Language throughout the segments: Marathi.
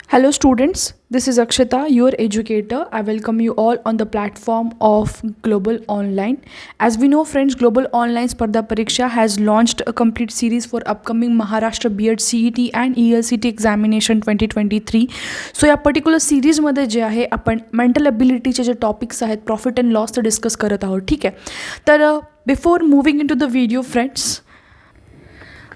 Hello students, this is Akshita, your educator. I welcome you all on the platform of Global Online. As we know friends, Global Online Spardha Pariksha has launched a complete series for upcoming Maharashtra B.Ed CET and ELCT examination 2023. So या पर्टिक्युलर सिरीजमध्ये जे आहे आपण मेंटल ॲबिलिटीचे जे टॉपिक्स आहेत प्रॉफिट अँड लॉस ते डिस्कस करत आहोत. ठीक आहे, तर before moving into the video friends,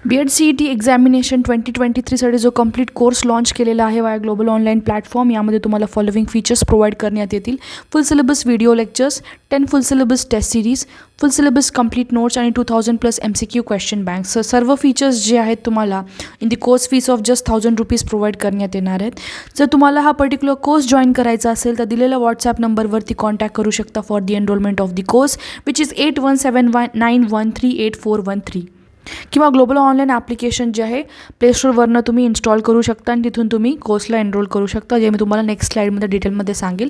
B.Ed CET examination 2023साठी जो कंप्लीट कोर्स लॉन्च केलेला आहे वाया ग्लोबल ऑनलाईन प्लॅटफॉर्म, यामध्ये तुम्हाला फॉलोविंग फीचर्स प्रोव्हाइड करण्यात येतील. Full syllabus video lectures, 10 full syllabus test series, full syllabus complete notes आणि 2000+ MCQ क्वेश्चन बँक्स. सर्व फीचर्स जे आहेत तुम्हाला in the course fees of just ₹1000 provide करण्यात येणार आहेत. जर तुम्हाला हा पर्टिक्युलर कोर्स जॉईन करायचा असेल तर दिलेल्या व्हॉट्सॲप नंबरवरती कॉन्टॅक्ट करू शकता for the enrolment of the course, which is 817191384113. किंवा ग्लोबल ऑनलाईन ॲप्लिकेशन जे आहे प्लेस्टोरवरनं तुम्ही इन्स्टॉल करू शकता आणि तिथून तुम्ही कोर्सला एनरोल करू शकता, जे मी तुम्हाला नेक्स्ट स्लाईडमध्ये डिटेलमध्ये सांगेल.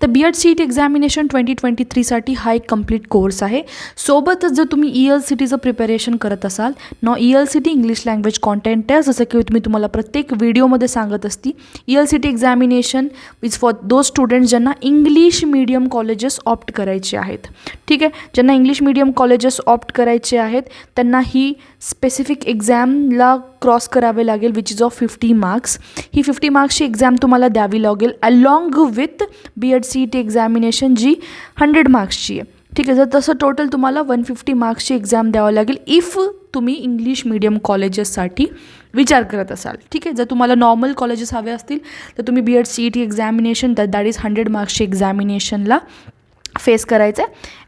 तर B.Ed CET एक्झामिनेशन 2023साठी हा एक कंप्लीट कोर्स आहे. सोबतच जर तुम्ही ELCTचं प्रिपरेशन करत असाल, ELCT English language content test, जसं की मी तुम्हाला प्रत्येक व्हिडिओमध्ये सांगत असते, ELCT examination is for those students ज्यांना इंग्लिश मीडियम कॉलेजेस ऑप्ट करायचे आहेत. ठीक आहे, ज्यांना इंग्लिश मीडियम कॉलेजेस ऑप्ट करायचे आहेत त्यांना ही स्पेसिफिक एक्झामला क्रॉस करावे लागेल, विच इज ऑफ 50 मार्क्स. ही 50 मार्क्सची एक्झाम तुम्हाला द्यावी लागेल along with B.Ed CET examination जी 100 मार्क्सची आहे. ठीक आहे, जर तसं टोटल तुम्हाला 150 मार्क्सची एक्झाम द्यावं लागेल इफ तुम्ही इंग्लिश मीडियम कॉलेजेससाठी विचार करत असाल. ठीक आहे, जर तुम्हाला नॉर्मल कॉलेजेस हवे असतील तर तुम्ही B.Ed CET examination that is 100 मार्क्सची एक्झामिनेशनला फेस करायचं आहे.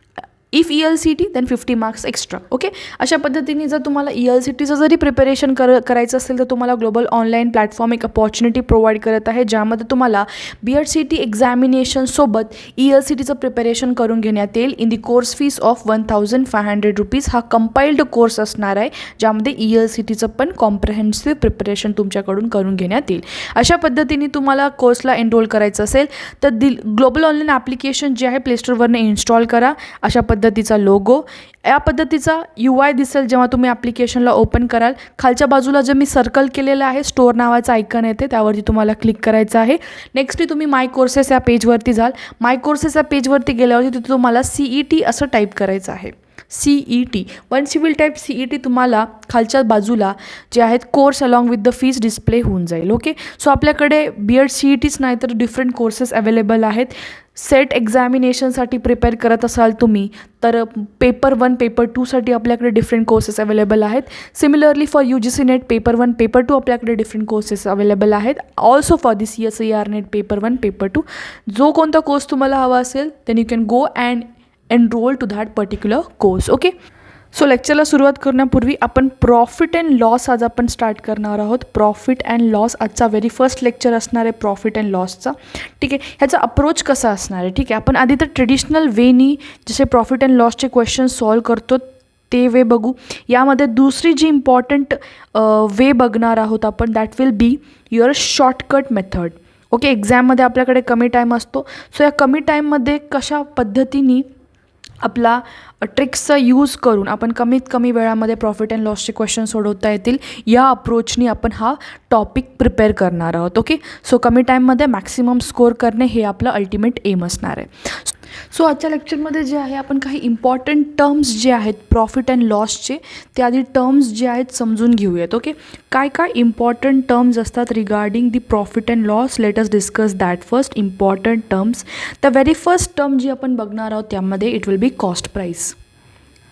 If ELCT then 50 marks extra. Okay, अशा पद्धतीने जर तुम्हाला ELCTचं जरी प्रिपरेशन करायचं असेल तर तुम्हाला ग्लोबल ऑनलाईन प्लॅटफॉर्म एक अपॉर्च्युनिटी प्रोव्हाइड करत आहे, ज्यामध्ये तुम्हाला B.Ed CET एक्झामिनेशनसोबत ELCTचं प्रिपरेशन करून घेण्यात येईल in the course fees of ₹1500. हा कंपाइल्ड कोर्स असणार आहे, ज्यामध्ये ELCTचं पण कॉम्प्रिहेन्सिव्ह प्रिपरेशन तुमच्याकडून करून घेण्यात येईल. अशा पद्धतीने तुम्हाला कोर्सला एनरोल करायचं असेल तर ग्लोबल ऑनलाईन ॲप्लिकेशन जे आहे प्लेस्टोरवरनं इन्स्टॉल करा. अशा पद्धतीचा लोगो, या पद्धतीचा UI दिसेल जेव्हा तुम्ही ॲप्लिकेशनला ओपन कराल. खालच्या बाजूला जे मी सर्कल केलेलं आहे स्टोअर नावाचा आयकन येते, त्यावरती तुम्हाला क्लिक करायचं आहे. नेक्स्ट तुम्ही माय कोर्सेस या पेजवरती जाल. माय कोर्सेस या पेजवरती गेल्यावरती तिथे तुम्हाला CET असं टाईप करायचं आहे. CET. Once you will type CET, तुम्हाला खालच्या बाजूला जे आहेत course along with the fees display होऊन जाईल. ओके, सो आपल्याकडे B.Ed CETच नाही तर डिफरंट कोर्सेस अवेलेबल आहेत. सेट एक्झामिनेशनसाठी प्रिपेअर करत असाल तुम्ही तर पेपर 1 पेपर 2साठी आपल्याकडे डिफरंट कोर्सेस अवेलेबल आहेत. Similarly for UGC NET paper 1 paper 2 आपल्याकडे डिफरंट कोर्सेस अवेलेबल आहेत. Also for the CSIR NET paper 1 paper 2, जो कोणता कोर्स तुम्हाला हवा असेल then you can go and enrol to that particular course. Okay, so लेक्चरला सुरुवात करण्यापूर्वी आपण प्रॉफिट अँड लॉस आज आपण स्टार्ट करणार आहोत. प्रॉफिट अँड लॉस आजचा व्हेरी फर्स्ट लेक्चर असणार आहे प्रॉफिट अँड लॉसचा. ठीक आहे, ह्याचा अप्रोच कसा असणार आहे. ठीक आहे, आपण आधी तर ट्रेडिशनल वेनी जसे प्रॉफिट अँड लॉसचे क्वेश्चन सॉल्व करतो ते वे बघू. यामध्ये दुसरी जी इम्पॉर्टंट वे बघणार आहोत आपण, that will be your shortcut method. Okay, एक्झाममध्ये आपल्याकडे कमी टाईम असतो, सो या कमी टाईममध्ये कशा पद्धतीने आपला ट्रिक्सचा यूज करून आपण कमीत कमी वेळामध्ये प्रॉफिट अँड लॉसचे क्वेश्चन सोडवता येतील, या अप्रोचनी आपण हा टॉपिक प्रिपेअर करणार आहोत. ओके, सो कमी टाईममध्ये मॅक्सिमम स्कोअर करणे हे आपलं अल्टिमेट एम असणार आहे. सो आजच्या लेक्चरमध्ये जे आहे आपण काही इम्पॉर्टंट टर्म्स जे आहेत प्रॉफिट अँड लॉसचे, ते आधी टर्म्स जे आहेत समजून घेऊयात. ओके, काय काय इम्पॉर्टंट टर्म्स असतात regarding the profit and loss, let us discuss that first. Important terms, the very first term जी आपण बघणार आहोत त्यामध्ये it will be cost price.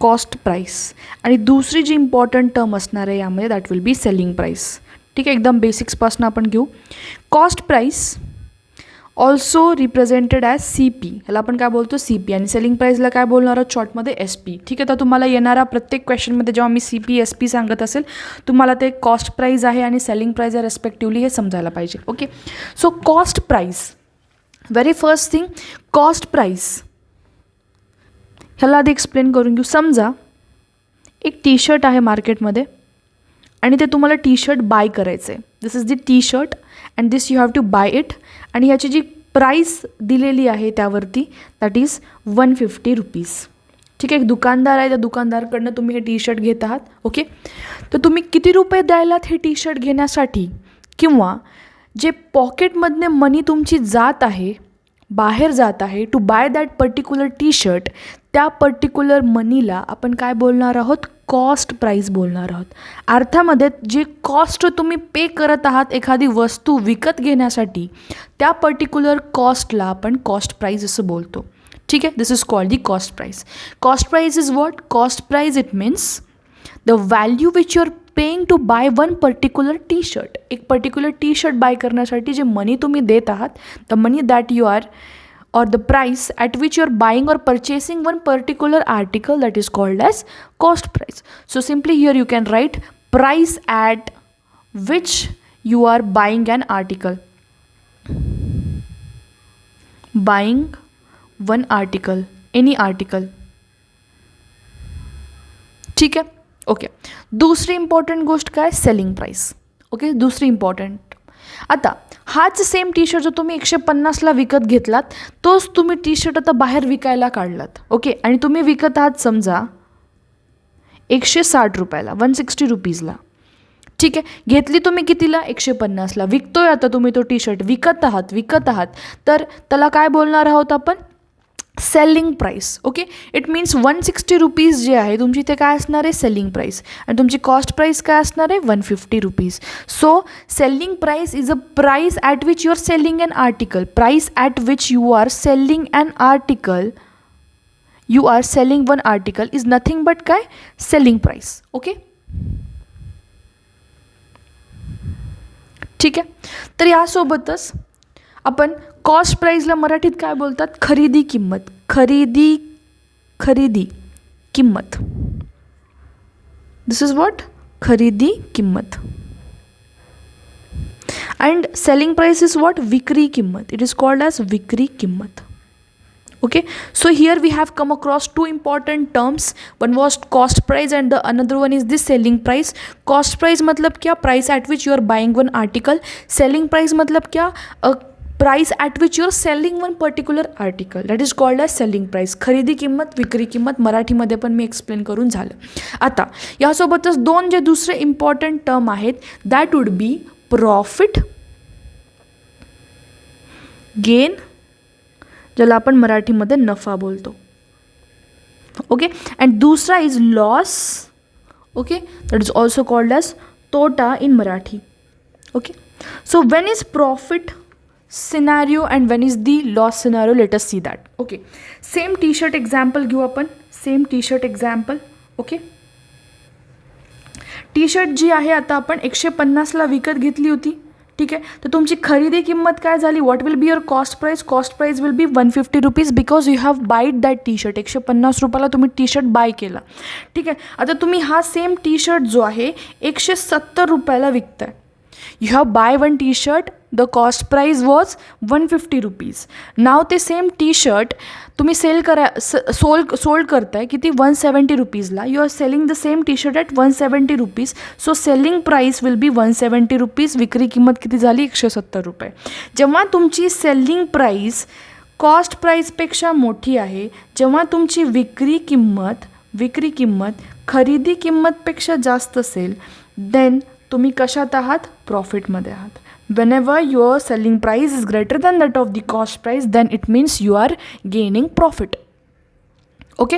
Cost price. आणि दुसरी जी इम्पॉर्टंट टर्म असणार आहे यामध्ये that will be selling price. ठीक आहे, एकदम बेसिक्सपासून आपण घेऊ. Cost price also represented as CP, ह्याला आपण काय बोलतो CP, आणि सेलिंग प्राईसला काय बोलणार आहोत शॉर्टमध्ये SP. ठीक आहे, तर तुम्हाला येणारा प्रत्येक क्वेश्चनमध्ये जेव्हा मी CP SP सांगत असेल तुम्हाला ते कॉस्ट प्राईस आहे आणि सेलिंग प्राईस आहे रेस्पेक्टिवली हे समजायला पाहिजे. Okay, so cost price, very first thing cost price, ह्याला आधी एक्सप्लेन करून घेऊ. समजा एक टी-शर्ट आहे मार्केटमध्ये आणि ते तुम्हाला टी-शर्ट बाय करायचं आहे. This is the t-shirt and this you have to buy it, आणि ह्याची जी प्राईस दिलेली आहे त्यावरती दॅट इज ₹150. ठीक आहे, एक दुकानदार आहे, त्या दुकानदारकडनं तुम्ही हे टी-शर्ट घेत आहात. ओके, तर तुम्ही किती रुपये द्यायलात हे टी-शर्ट घेण्यासाठी, किंवा जे पॉकेटमधने मनी तुमची जात आहे, बाहेर जात आहे to buy that particular T shirt, त्या पर्टिक्युलर मनीला आपण काय बोलणार आहोत, कॉस्ट प्राईस बोलणार आहोत. अर्थामध्ये जे कॉस्ट तुम्ही पे करत आहात एखादी वस्तू विकत घेण्यासाठी, त्या पर्टिक्युलर कॉस्टला आपण कॉस्ट प्राईस असं बोलतो. ठीक आहे, this is called the cost price. Cost price is what? Cost price it means the value which you are paying to buy one particular T shirt. एक पर्टिक्युलर टी शर्ट बाय करण्यासाठी जे मनी तुम्ही देत आहात, the money that you are or the price at which you are buying or purchasing one particular article, that is called as cost price. So simply here you can write price at which you are buying an article. Buying one article, any article. ठीक है, ओके. दुसरी इम्पॉर्टंट गोष्ट काय? Selling price. ओके, दुसरी इम्पॉर्टंट. आता हाच सेम टी शर्ट जो तुम्ही 150ला विकत घेतलात, तोच तुम्ही टी शर्ट आता बाहेर विकायला काढलात. ओके, आणि तुम्ही विकत आहात समजा 160 रुपयाला, 160 रुपीजला. ठीक आहे, घेतली तुम्ही कितीला? 150ला. विकतोय आता तुम्ही तो टी शर्ट, विकत आहात, तर त्याला काय बोलणार आहोत आपण? Selling price. Okay, it means 160 rupees जे आहे तुमची, ते काय असणार आहे? Selling price. आणि तुमची कॉस्ट प्राईस काय असणार आहे? 150 rupees. So selling price is a price at which you are selling an article. Price at which you are selling an article, you are selling one article is nothing but काय? Selling price. ओके, ठीक आहे. तर यासोबतच आपण कॉस्ट प्राईजला मराठीत काय बोलतात? खरेदी किंमत. खरेदी किंमत. दिस इज व्हॉट? खरेदी किंमत. And selling price is what? विक्री किंमत. इट इज कॉल्ड ॲज विक्री किंमत. Okay, so here we have come across two important terms. One was cost price and the another one is the selling price. Cost price मतलब क्या? Price at which you are buying one article. Selling price मतलब क्या? A price at which you are selling one particular article. That is called as selling price. खरेदी किंमत, विक्री किंमत मराठीमध्ये पण मी एक्सप्लेन करून झालं. आता यासोबतच दोन जे दुसरे इम्पॉर्टंट टर्म आहेत, that would be profit, gain, ज्याला आपण मराठीमध्ये नफा बोलतो. ओके, अँड दुसरा is loss. Okay, that is also called as तोटा in Marathi. Okay, so when is profit scenario and when is the loss scenario? Let us see that. Okay, same T shirt example घेऊ आपण. Same T shirt example. Okay, t-shirt जी आहे आता आपण 150ला विकत घेतली होती. ठीक आहे, तर तुमची खरेदी किंमत काय झाली? What will be your cost price? Cost price will be 150 rupees because you have buyed that T shirt. 150 रुपयाला तुम्ही टी शर्ट बाय केला. ठीक आहे, आता तुम्ही हा सेम टी शर्ट जो आहे 170 रुपयाला विकताय. You have buy one T shirt, the cost price was 150 rupees. Now ते सेम टी शर्ट तुम्ही सोल्ड करताय किती? 170 रुपीजला. You are selling the same T shirt at 170 rupees. So selling price will be 170 rupees. विक्री किंमत किती झाली? 170 रुपये. जेव्हा तुमची सेलिंग प्राईस कॉस्ट प्राईसपेक्षा मोठी आहे, जेव्हा तुमची विक्री किंमत खरेदी किंमतपेक्षा जास्त असेल, देन तुम्ही कशात आहात? प्रॉफिटमध्ये आहात. Whenever your selling price is greater than that of the cost price, then it means you are gaining profit. Okay,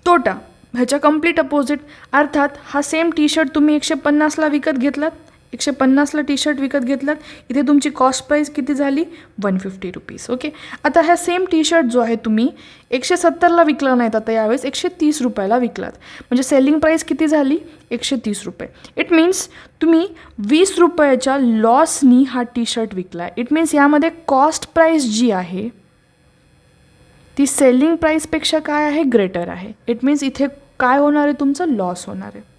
तोटा ह्याच्या कम्प्लीट अपोजिट. अर्थात हा सेम टी शर्ट तुम्ही 150ला विकत घेतलात, 150ला टी शर्ट विकत घेतलात, इथे तुमची कॉस्ट प्राईस किती झाली? 150 रुपीज. ओके, आता हा सेम टी शर्ट जो आहे तुम्ही 170ला विकला नाहीत, आता यावेळेस 130 रुपयाला विकलात. म्हणजे सेलिंग प्राईस किती झाली? 130 रुपये. इट मीन्स तुम्ही 20 रुपयाच्या लॉसनी हा टी शर्ट विकला आहे. इट मीन्स यामध्ये कॉस्ट प्राईस जी आहे ती सेलिंग प्राईसपेक्षा काय आहे? ग्रेटर आहे. इट मीन्स इथे काय होणार आहे? तुमचं लॉस होणार आहे.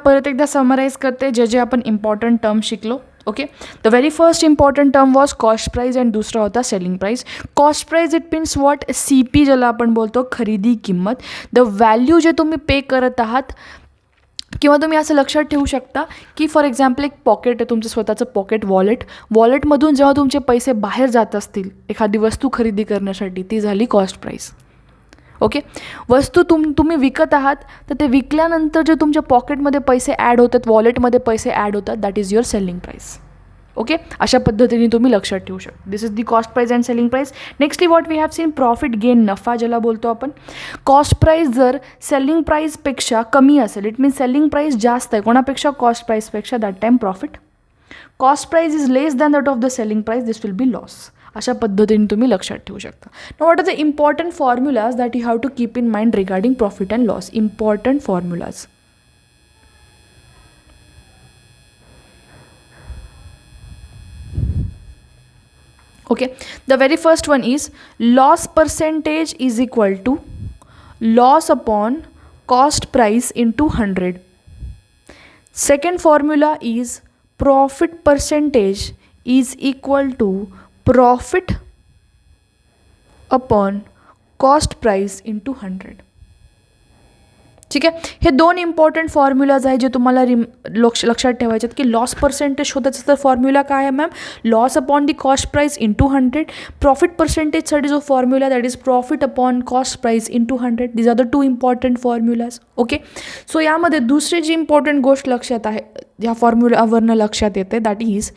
परत एकदा समराईज करते जे जे आपण इम्पॉर्टंट टर्म शिकलो. Okay, the very first important term was cost price and दुसरा होता selling price. Cost price it means what? CP ज्याला आपण बोलतो, खरेदी किंमत. द व्हॅल्यू जे तुम्ही पे करत आहात, किंवा तुम्ही असं लक्षात ठेवू शकता की फॉर एक्झाम्पल एक पॉकेट आहे, तुमचं स्वतःचं पॉकेट वॉलेटमधून जेव्हा तुमचे पैसे बाहेर जात असतील एखादी वस्तू खरेदी करण्यासाठी, ती झाली कॉस्ट प्राईस. ओके, वस्तू तुम्ही विकत आहात, तर ते विकल्यानंतर जे तुमच्या पॉकेटमध्ये पैसे ॲड होतात, वॉलेटमध्ये पैसे ॲड होतात, that is your selling price. Okay, अशा पद्धतीने तुम्ही लक्षात ठेवू शकता. This is the cost price and selling price. Nextly what we have seen profit gain, नफा ज्याला बोलतो आपण. कॉस्ट प्राईस जर सेलिंग प्राईसपेक्षा कमी असेल, इट मीन्स सेलिंग प्राईस जास्त आहे कोणापेक्षा, कॉस्ट प्राईसपेक्षा, that time profit. Cost price is less than that of the selling price, this will be loss. अशा पद्धतीने तुम्ही लक्षात ठेवू शकता. Now what are the important formulas that you have to keep in mind regarding profit and loss. Important formulas. Okay, the very first one is loss percentage is equal to loss upon cost price into 100. Second formula is profit percentage is equal to profit upon cost price into 100. ठीक आहे, हे दोन इम्पॉर्टंट फॉर्म्युलाज आहे जे तुम्हाला लक्षात ठेवायचे आहेत की लॉस पर्सेंटेज शोधायचं तर फॉर्म्युला काय आहे ma'am, loss upon the cost price into 100. Profit पर्सेंटेजसाठी जो formula that is profit upon cost price into 100. These are the two important formulas. Okay, so यामध्ये दुसरी जी इम्पॉर्टंट गोष्ट लक्षात आहे, ह्या फॉर्म्युलावरनं लक्षात येते, दॅट इज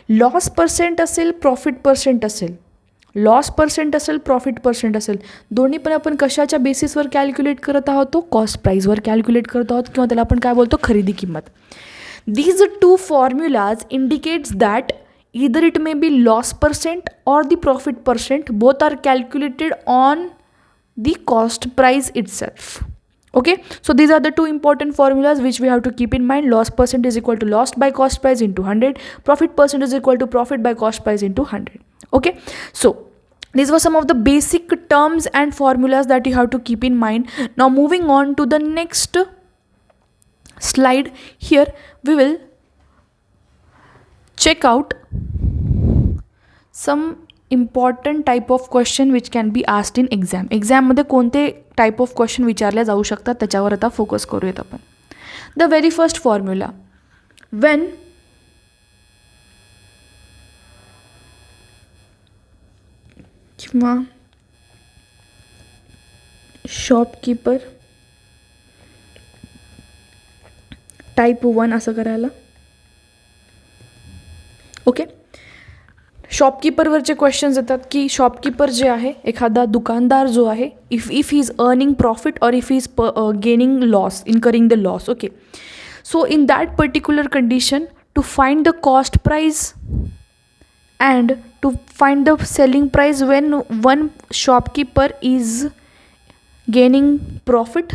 लॉस पर्सेंट असेल, प्रॉफिट पर्सेंट असेल, लॉस पर्सेंट असेल, प्रॉफिट पर्सेंट असेल, दोन्ही पण आपण कशाच्या बेसिसवर कॅल्क्युलेट करत आहोत, तो कॉस्ट प्राईजवर कॅल्क्युलेट करत आहोत किंवा त्याला आपण काय बोलतो, खरेदी किंमत. These two formulas indicates that either it may be loss percent or the profit percent, both are calculated on the cost price itself. Okay, so these are the two important formulas which we have to keep in mind. Loss percent is equal to loss by cost price into 100, profit percent is equal to profit by cost price into 100. Okay, so these were some of the basic terms and formulas that you have to keep in mind. Now moving on to the next slide, here we will check out some important type of question which can be asked in exam. एक्झाममध्ये कोणते टाईप ऑफ क्वेश्चन विचारले जाऊ शकतात त्याच्यावर आता फोकस करूयात आपण. The very first formula, Wien किंवा शॉपकीपर टाईप 1 असं करायला. ओके, शॉपकीपरवरचे क्वेश्चन्स येतात की शॉपकीपर जे आहे, एखादा दुकानदार जो आहे, if he is earning profit और if he is gaining loss, incurring the loss. Okay, so in that particular condition, to find the cost price and to find the selling price when one shopkeeper is gaining profit,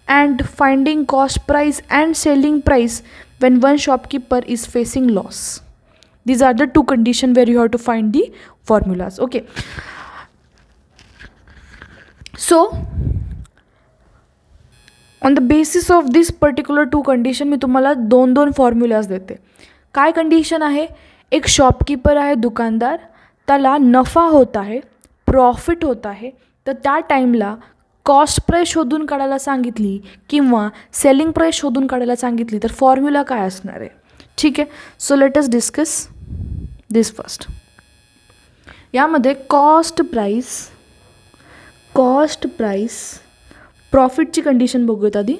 and finding cost price and selling price when one shopkeeper is facing loss. These are the two conditions where you have to find the formulas. Okay, so on the basis of this particular two condition मी तुम्हाला दोन फॉर्म्युलाज देते. काय कंडिशन आहे, एक शॉपकीपर आहे, दुकानदार, त्याला नफा होत आहे, प्रॉफिट होत आहे, तर त्या टाईमला कॉस्ट प्राईस शोधून काढायला सांगितली किंवा सेलिंग प्राईस शोधून काढायला सांगितली तर फॉर्म्युला काय असणार आहे. ठीक आहे, so let us discuss this first. यामध्ये कॉस्ट प्राईस प्रॉफिटची कंडिशन बघूयात आधी.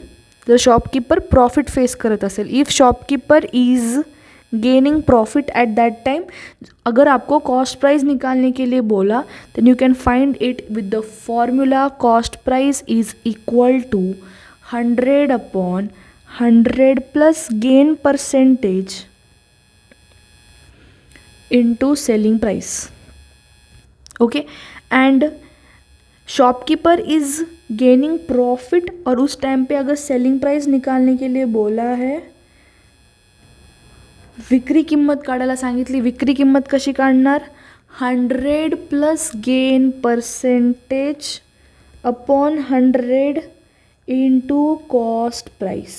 जर शॉपकीपर प्रॉफिट फेस करत असेल, if shopkeeper is gaining profit at that time, अगर आपको कॉस्ट प्राइस निकालने के लिए बोला, then you can find it with the formula cost price is equal to 100 upon 100 plus gain percentage into selling price. Okay, and shopkeeper is gaining profit और उस टाइम पे अगर सेलिंग प्राइस निकालने के लिए बोला है, विक्री किंमत काढायला सांगितली, विक्री किंमत कशी काढणार, 100 plus gain percentage upon 100 into cost price.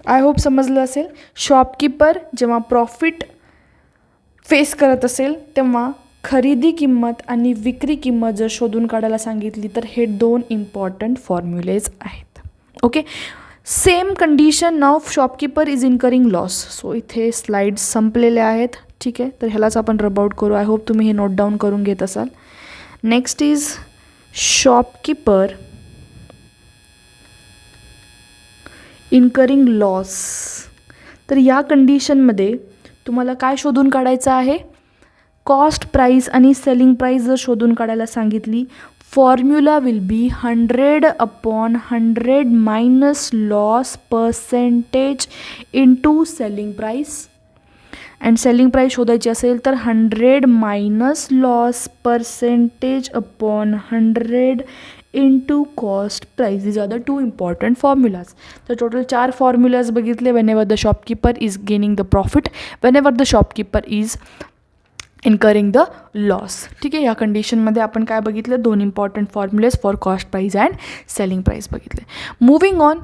I hope समजलं असेल. शॉपकीपर जेव्हा प्रॉफिट फेस करत असेल तेव्हा खरेदी किंमत आणि विक्री किंमत जर शोधून काढायला सांगितली तर हे दोन इम्पॉर्टंट फॉर्म्युलेज आहेत. Okay, same condition now shopkeeper is incurring loss. So इथे स्लाइड्स संपलेले आहेत. ठीक आहे, तर ह्यालाच आपण रब आउट करू. आय होप तुम्ही हे नोट डाऊन करून घेत असाल. Next is shopkeeper incurring loss. तर या कंडिशनमध्ये तुम्हाला काय शोधून काढायचं आहे? कॉस्ट प्राईस आणि सेलिंग प्राईस जर शोधून काढायला सांगितली, formula will be 100/100 minus loss percentage into selling price. And selling price शोधायची असेल तर 100 minus loss percentage upon 100 into cost price. These are the 2 important formulas. तर टोटल 4 फॉर्म्युलाज बघितले. Whenever the shopkeeper is gaining the profit, whenever the shopkeeper is incurring the loss. ठीक आहे, या कंडिशनमध्ये आपण काय बघितलं? 2 important formulas for cost price and selling price बघितले. Moving on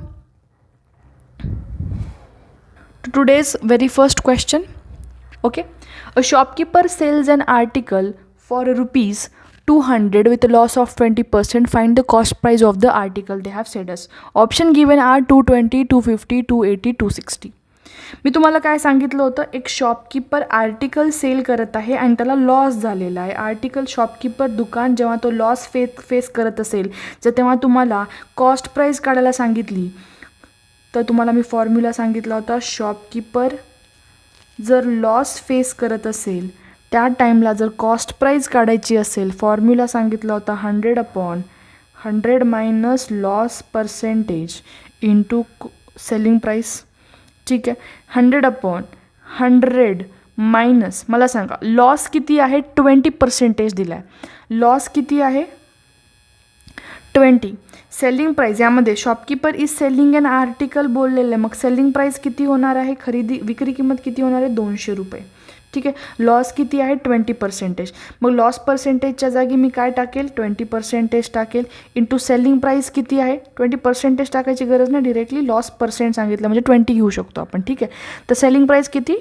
to today's very first question. Okay, a shopkeeper sells an article for ₹200 with a loss of 20%. Find the cost price of the article. They have said us. Option given are 220, 250, 280, 260. मी तुम्हाला काय सांगितलं होतं? एक शॉपकीपर आर्टिकल सेल करत आहे आणि त्याला लॉस झालेला आहे. आर्टिकल शॉपकीपर दुकान जेव्हा तो लॉस फेस करत असेल, जर तेव्हा तुम्हाला कॉस्ट प्राईस काढायला सांगितली, तर तुम्हाला मी फॉर्म्युला सांगितला होता. शॉपकीपर जर लॉस फेस करत असेल त्या टाईमला जर कॉस्ट प्राईस काढायची असेल, फॉर्म्युला सांगितला होता 100/100 minus loss percentage into selling price. ठीक आहे, 100/100 मायनस, मला सांगा लॉस किती आहे? 20% दिला आहे. लॉस किती आहे? 20. सेलिंग प्राईस, यामध्ये shopkeeper is selling an article बोललेलं आहे. मग सेलिंग प्राईस किती होणार आहे? विक्री किंमत किती होणार आहे? ₹200. ठीक आहे, लॉस किती आहे? 20%. मग लॉस पर्सेंटेजच्या जागी मी काय टाकेल? 20% टाकेल. इंटू सेलिंग प्राईस किती आहे? 20% टाकायची गरज नाही, डिरेक्टली लॉस पर्सेंट सांगितलं म्हणजे 20 घेऊ शकतो आपण. ठीक आहे, तर सेलिंग प्राईस किती?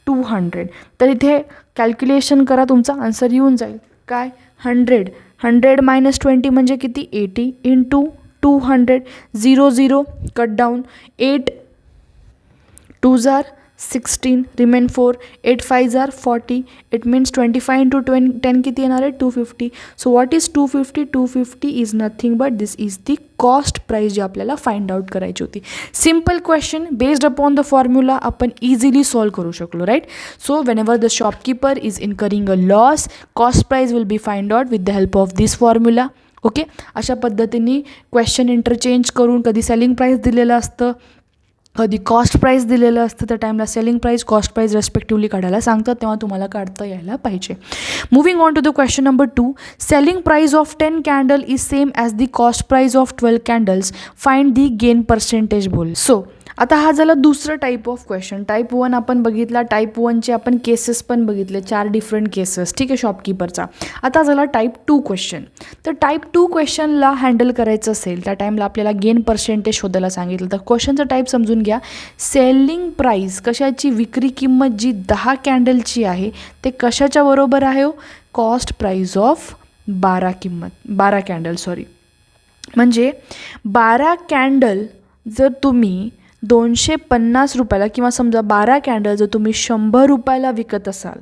200. तर इथे कॅल्क्युलेशन करा, तुमचा आन्सर येऊन जाईल. काय? 100 मायनस 20 म्हणजे किती? 80 into 200. 0 cut down. 8 2s are 16, remain 4. 8 5s are 40. It means 25 into 10 किती येणार आहे? 250. So what is 250? 250 is nothing but this is the cost price जी आपल्याला फाइंड आउट करायची होती. Simple question based upon the formula आपण इझिली सॉल्व करू शकलो, right. So whenever the shopkeeper is incurring a loss, cost price will B find out with the help of this formula. Okay, अशा पद्धतीने क्वेश्चन इंटरचेंज करून कधी सेलिंग प्राईस दिलेलं असतं, कधी कॉस्ट प्राईस दिलेलं असतं, त्या टाईमला selling price cost price respectively काढायला सांगतात, तेव्हा तुम्हाला काढता यायला पाहिजे. Moving on to the question number 2. Selling price of 10 candle is same as the cost price of 12 candles. Find the gain percentage बोल. सो आता हा झाला दुसरं टाईप ऑफ क्वेश्चन. टाईप 1 आपण बघितला. टाईप 1चे आपण केसेस पण बघितले, 4 डिफरंट केसेस. ठीक आहे, शॉपकीपरचा. आता झाला टाईप 2 क्वेश्चन. तर टाईप 2 क्वेश्चनला हँडल करायचं असेल त्या टाईमला आपल्याला गेन पर्सेंटेज शोधायला सांगितलं. तर क्वेश्चनचा टाईप समजून घ्या. सेलिंग प्राईस कशाची? विक्री किंमत जी 10 कॅन्डलची आहे ते कशाच्या बरोबर आहे? Cost price of 12 candle. म्हणजे 12 कॅन्डल जर तुम्ही 250 रुपयाला, किंवा समजा 12 कॅन्डल जर तुम्ही 100 रुपयाला विकत असाल,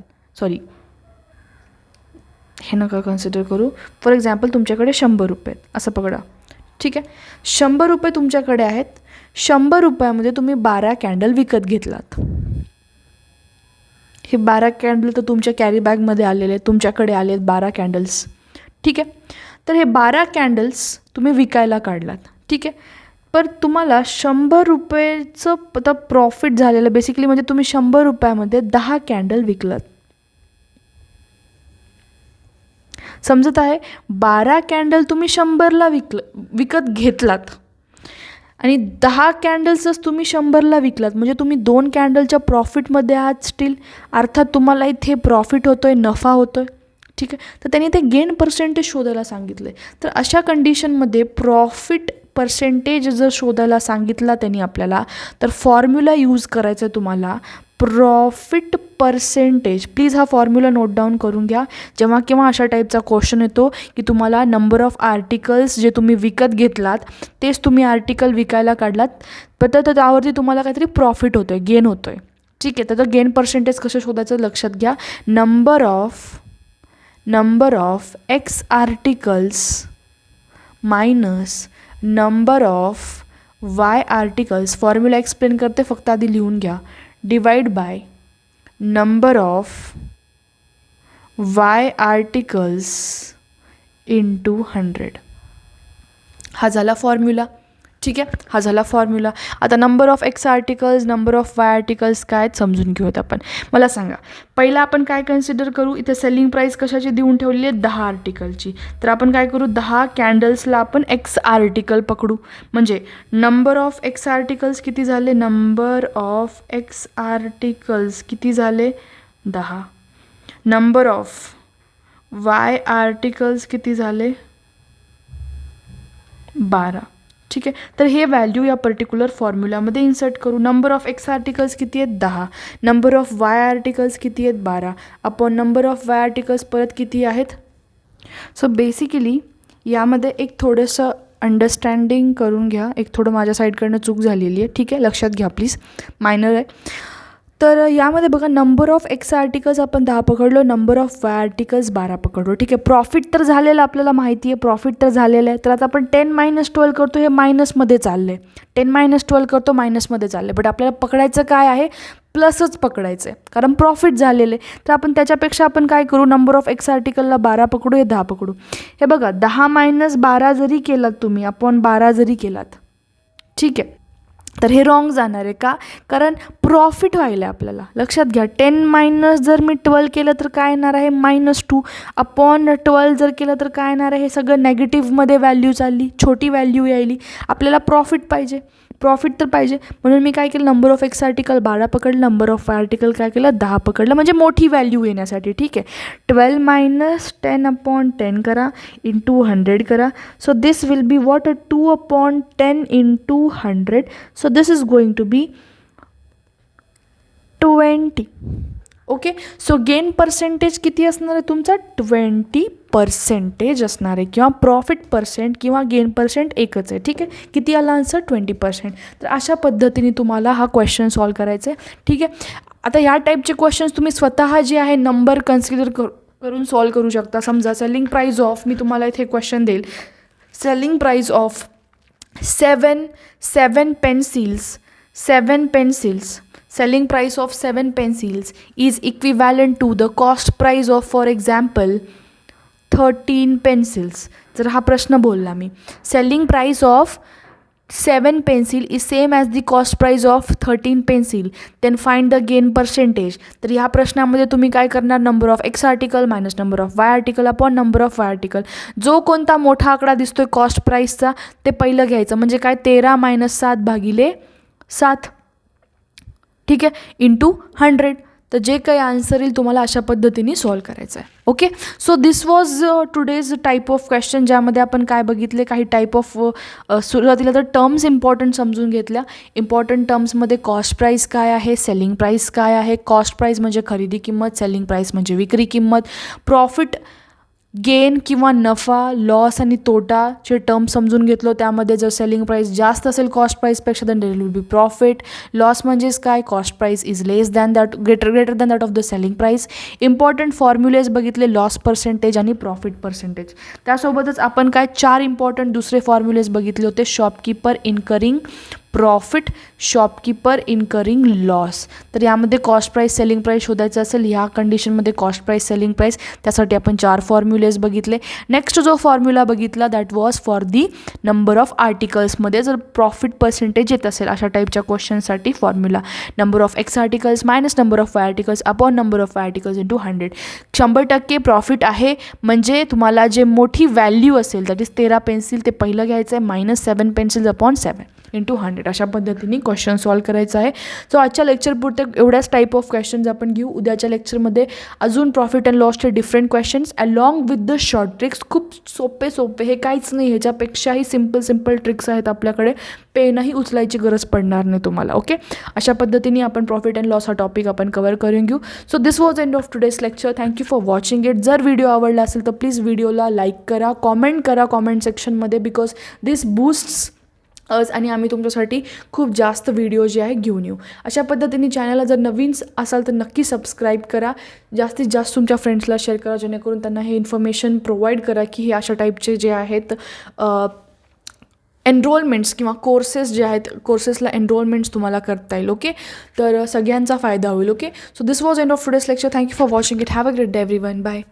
हे नका कन्सिडर करू. फॉर एक्झाम्पल तुमच्याकडे 100 रुपये आहेत असं पकडा. ठीक आहे, 100 रुपये तुमच्याकडे आहेत. 100 रुपयामध्ये तुम्ही 12 कॅन्डल विकत घेतलात. हे 12 कॅन्डल तर तुमच्या कॅरी बॅगमध्ये आलेले आहेत, तुमच्याकडे आले आहेत 12 कॅन्डल्स. ठीक आहे, तर हे 12 कॅन्डल्स तुम्ही विकायला काढलात. ठीक आहे, पर तुम्हाला 100 रुपयेचं आता प्रॉफिट झालेलं बेसिकली, म्हणजे तुम्ही 100 रुपयामध्ये 10 कॅन्डल विकलात. समजत आहे? 12 कॅन्डल तुम्ही 100ला विकत घेतलात आणि 10 कॅन्डल्सच तुम्ही 100ला विकलात, म्हणजे तुम्ही 2 कॅन्डलच्या प्रॉफिटमध्ये आहात स्टील. अर्थात तुम्हाला इथे प्रॉफिट होतोय, नफा होतोय. ठीक आहे, तर त्यांनी ते गेन पर्सेंटेज शोधायला सांगितलं आहे. तर अशा कंडिशनमध्ये प्रॉफिट पर्सेंटेज जर शोधायला सांगितला त्यांनी आपल्याला, तर फॉर्म्युला यूज करायचा आहे तुम्हाला, प्रॉफिट पर्सेंटेज. प्लीज हा फॉर्म्युला नोट डाऊन करून घ्या. जेव्हा केव्हा अशा टाईपचा क्वेश्चन येतो की तुम्हाला नंबर ऑफ आर्टिकल्स जे तुम्ही विकत घेतलात तेच तुम्ही आर्टिकल विकायला काढलात, तर त्यावरती तुम्हाला काहीतरी प्रॉफिट होतो आहे, गेन होतो आहे. ठीक आहे, तर गेन पर्सेंटेज कसं शोधायचं लक्षात घ्या. Number of X articles minus number of Y articles. Formula explain करते, फक्त आधी लिहून घ्या. Divide by number of y articles into 100. हा झाला फॉर्म्युला. ठीक आहे, हा झाला फॉर्म्युला. आता number of X articles, number of Y articles काय आहेत समजून घेऊयात आपण. मला सांगा, पहिला आपण काय कन्सिडर करू. इथे सेलिंग प्राईस कशाची देऊन ठेवलेली आहे, 10 आर्टिकलची. तर आपण काय करू, 10 कॅन्डल्सला आपण एक्स आर्टिकल पकडू. म्हणजे नंबर ऑफ एक्स आर्टिकल्स किती झाले, नंबर ऑफ एक्स आर्टिकल्स किती झाले, 10. नंबर ऑफ वाय आर्टिकल्स किती झाले, 12. ठीक आहे, तर हे व्हॅल्यू या पर्टिक्युलर फॉर्म्युलामध्ये इन्सर्ट करू. नंबर ऑफ एक्स आर्टिकल्स किती आहेत, 10. नंबर ऑफ वाय आर्टिकल्स किती आहेत, 12. Upon number of Y articles परत किती आहेत. सो बेसिकली यामध्ये एक थोडंसं अंडरस्टँडिंग करून घ्या. एक थोडं माझ्या साईडकडनं चूक झालेली आहे. ठीक आहे, लक्षात घ्या प्लीज, मायनर आहे. तर यामध्ये बघा, नंबर ऑफ एक्स आर्टिकल्स आपण 10 पकडलो, नंबर ऑफ वाय आर्टिकल्स 12 पकडलो. ठीक आहे, प्रॉफिट तर झालेलं आपल्याला माहिती आहे, प्रॉफिट तर झालेलं आहे. तर आता आपण 10 - 12 करतो, हे मायनसमध्ये चाललं आहे. 10 - 12 करतो, मायनसमध्ये चाललं आहे. बट आपल्याला पकडायचं काय आहे, प्लसच पकडायचं आहे, कारण प्रॉफिट झालेलं आहे. तर आपण त्याच्यापेक्षा आपण काय करू, नंबर ऑफ एक्स आर्टिकलला 12 पकडू, हे 10 पकडू. हे बघा, 10 - 12 जरी केलात तुम्ही, अपॉन 12 जरी केलात, ठीक आहे, तर हे रॉंग जाणार आहे. का, कारण प्रॉफिट व्हायला आहे आपल्याला. लक्षात घ्या, 10 - जर मी 12 केलं तर काय येणार आहे, -2. अपॉन 12 जर केलं तर काय येणार आहे, हे सगळं नेगेटिव्हमध्ये व्हॅल्यू चालली, छोटी व्हॅल्यू यायली. आपल्याला प्रॉफिट पाहिजे, प्रॉफिट तर पाहिजे. म्हणून मी काय केलं, नंबर ऑफ एक्स आर्टिकल 12 पकडलं, नंबर ऑफ वाय आर्टिकल काय केलं, 10 पकडलं, म्हणजे मोठी व्हॅल्यू येण्यासाठी. ठीक आहे, 12 - 10 अपॉन 10 करा, इंटू 100 करा. So this will be what, 2 upon 10 into 100. So this is going to be 20. Okay, so gain percentage किती असणार आहे तुमचा, 20% असणार आहे, किंवा प्रॉफिट पर्सेंट किंवा गेन पर्सेंट एकच आहे. ठीक आहे, किती आला आन्सर, 20%. तर अशा पद्धतीने तुम्हाला हा क्वेश्चन सॉल्व करायचा आहे. ठीक आहे, आता ह्या टाईपचे क्वेश्चन्स तुम्ही स्वतः जे आहे नंबर कन्सिडर करून सॉल्व करू शकता. समजा सेलिंग प्राईज ऑफ, मी तुम्हाला इथे क्वेश्चन देईल, selling price of 7 pencils, selling price of 7 pencils is equivalent to the cost price of, for example, 13 pencils. जर हा प्रश्न बोलला मी, selling price of 7 pencil is same as the cost price of 13 pencil, then find the gain percentage. तर ह्या प्रश्नामध्ये तुम्ही काय करणार, number of x article minus number of Y article upon number of Y article. जो कोणता मोठा आकडा दिसतोय कॉस्ट प्राईसचा ते पहिलं घ्यायचं, म्हणजे काय, 13 - 7 भागिले 7. ठीक आहे, इंटू 100. तर जे काही आन्सर येईल तुम्हाला अशा पद्धतीने सॉल्व करायचं आहे. Okay, so this was today's type of question, ज्यामध्ये आपण काय बघितले, काही टाईप ऑफ सुरुवातीला तर टर्म्स इम्पॉर्टंट समजून घेतल्या. इम्पॉर्टंट टर्म्समध्ये कॉस्ट प्राईस काय आहे, सेलिंग प्राईस काय आहे. कॉस्ट प्राईस म्हणजे खरेदी किंमत, सेलिंग प्राईस म्हणजे विक्री किंमत. प्रॉफिट, गेन किंवा नफा, लॉस आणि तोटाचे टर्म समजून घेतलो. त्यामध्ये जर सेलिंग प्राईस जास्त असेल कॉस्ट प्राईसपेक्षा, then there will be profit. Loss म्हणजेच काय, cost price is less than that, greater than that of the selling price. Important formulas बघितले, लॉस पर्सेंटेज आणि प्रॉफिट पर्सेंटेज. त्यासोबतच आपण काय 4 इम्पॉर्टंट दुसरे फॉर्म्युलेज बघितले होते, shopkeeper incurring profit, shopkeeper incurring loss. तर यामध्ये कॉस्ट प्राईस, सेलिंग प्राईस शोधायचं असेल, ह्या कंडिशनमध्ये कॉस्ट प्राईस, सेलिंग प्राईस, त्यासाठी आपण 4 फॉर्म्युलेज बघितले. नेक्स्ट जो फॉर्म्युला बघितला that was for the number of आर्टिकल्समध्ये जर प्रॉफिट पर्सेंटेज येत असेल अशा टाईपच्या क्वेश्चनसाठी formula, number of X articles minus number of Y articles upon number of Y articles into 100. 100% profit आहे, म्हणजे तुम्हाला जे मोठी व्हॅल्यू असेल दॅट इज 13 पेन्सिल ते पहिलं घ्यायचं आहे, मायनस 7 पेन्सिल्स अपॉन 7 इंटू 100. अशा पद्धतीने क्वेश्चन सॉल्व करायचं आहे. सो आजच्या लेक्चरपुरते एवढ्याच टाईप ऑफ क्वेश्चन्स आपण घेऊ. उद्याच्या लेक्चरमध्ये अजून प्रॉफिट अँड लॉसचे different questions along with the short tricks. खूप सोपे, हे काहीच नाही, ह्याच्यापेक्षाही सिम्पल ट्रिक्स आहेत आपल्याकडे. पेनही उचलायची गरज पडणार नाही तुम्हाला. ओके, अशा पद्धतीने आपण प्रॉफिट अँड लॉस हा टॉपिक आपण कव्हर करून घेऊ. So this was end of today's lecture. Thank you for watching it. जर व्हिडिओ आवडला असेल तर प्लीज व्हिडिओला लाईक करा, कॉमेंट करा कॉमेंट सेक्शनमध्ये, बिकॉज दिस बूस्ट्स आणि आम्ही तुमच्यासाठी खूप जास्त व्हिडिओ जे आहे घेऊन येऊ. अशा पद्धतीने चॅनलला जर नवीन असाल तर नक्की सबस्क्राईब करा, जास्तीत जास्त तुमच्या फ्रेंड्सला शेअर करा, जेणेकरून त्यांना हे इन्फॉर्मेशन प्रोव्हाइड करा की हे अशा टाईपचे जे आहेत एनरोलमेंट्स किंवा कोर्सेस जे आहेत कोर्सेसला एनरोलमेंट्स तुम्हाला करता येईल. ओके, तर सगळ्यांचा फायदा होईल. Okay, so this was end of today's lecture. Thank you for watching it. Have a great day everyone. Bye.